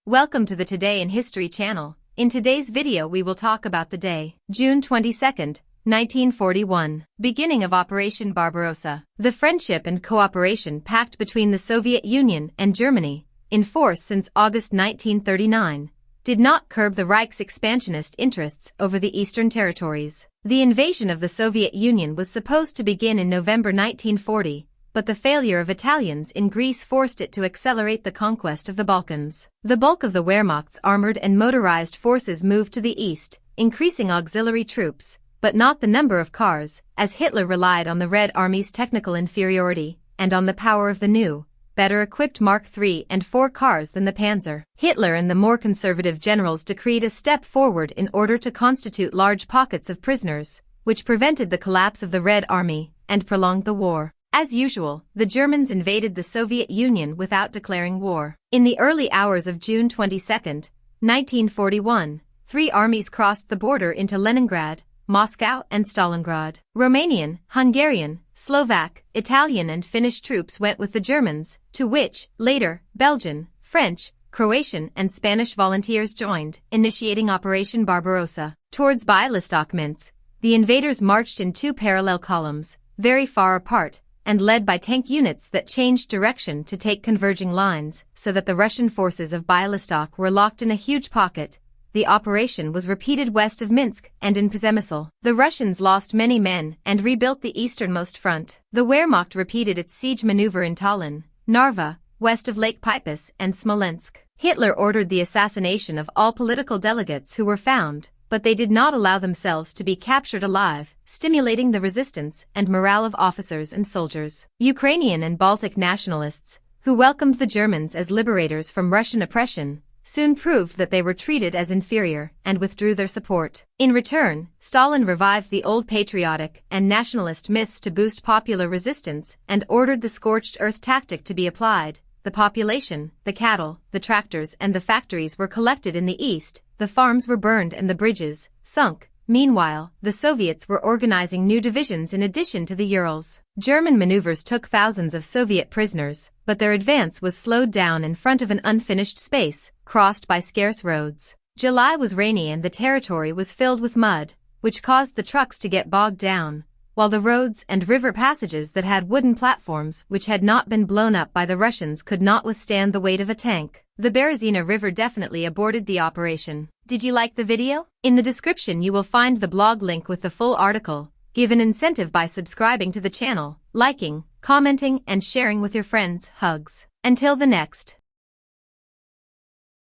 Welcome to the Today in History channel. In today's video we will talk about the day, June 22nd, 1941, beginning of Operation Barbarossa. The Friendship and Cooperation Pact between the Soviet Union and Germany, in force since August 1939, did not curb the Reich's expansionist interests over the Eastern territories. The invasion of the Soviet Union was supposed to begin in November 1940, but the failure of Italians in Greece forced it to accelerate the conquest of the Balkans. The bulk of the Wehrmacht's armored and motorized forces moved to the east, increasing auxiliary troops, but not the number of cars, as Hitler relied on the Red Army's technical inferiority and on the power of the new, better-equipped Mark III and IV cars than the Panzer. Hitler and the more conservative generals decreed a step forward in order to constitute large pockets of prisoners, which prevented the collapse of the Red Army and prolonged the war. As usual, the Germans invaded the Soviet Union without declaring war. In the early hours of June 22, 1941, three armies crossed the border into Leningrad, Moscow and Stalingrad. Romanian, Hungarian, Slovak, Italian and Finnish troops went with the Germans, to which, later, Belgian, French, Croatian and Spanish volunteers joined, initiating Operation Barbarossa. Towards Bialystok-Minsk, the invaders marched in two parallel columns, very far apart, and led by tank units that changed direction to take converging lines, so that the Russian forces of Bialystok were locked in a huge pocket. The operation was repeated west of Minsk and in Przemysl. The Russians lost many men and rebuilt the easternmost front. The Wehrmacht repeated its siege maneuver in Tallinn, Narva, west of Lake Peipus and Smolensk. Hitler ordered the assassination of all political delegates who were found, but they did not allow themselves to be captured alive, stimulating the resistance and morale of officers and soldiers. Ukrainian and Baltic nationalists, who welcomed the Germans as liberators from Russian oppression, soon proved that they were treated as inferior and withdrew their support. In return, Stalin revived the old patriotic and nationalist myths to boost popular resistance and ordered the scorched earth tactic to be applied. The population, the cattle, the tractors and the factories were collected in the east, the farms were burned and the bridges sunk. Meanwhile, the Soviets were organizing new divisions in addition to the Urals. German maneuvers took thousands of Soviet prisoners, but their advance was slowed down in front of an unfinished space, crossed by scarce roads. July was rainy and the territory was filled with mud, which caused the trucks to get bogged down, while the roads and river passages that had wooden platforms which had not been blown up by the Russians could not withstand the weight of a tank. The Berezina River definitely aborted the operation. Did you like the video? In the description you will find the blog link with the full article. Give an incentive by subscribing to the channel, liking, commenting and sharing with your friends. Hugs. Until the next.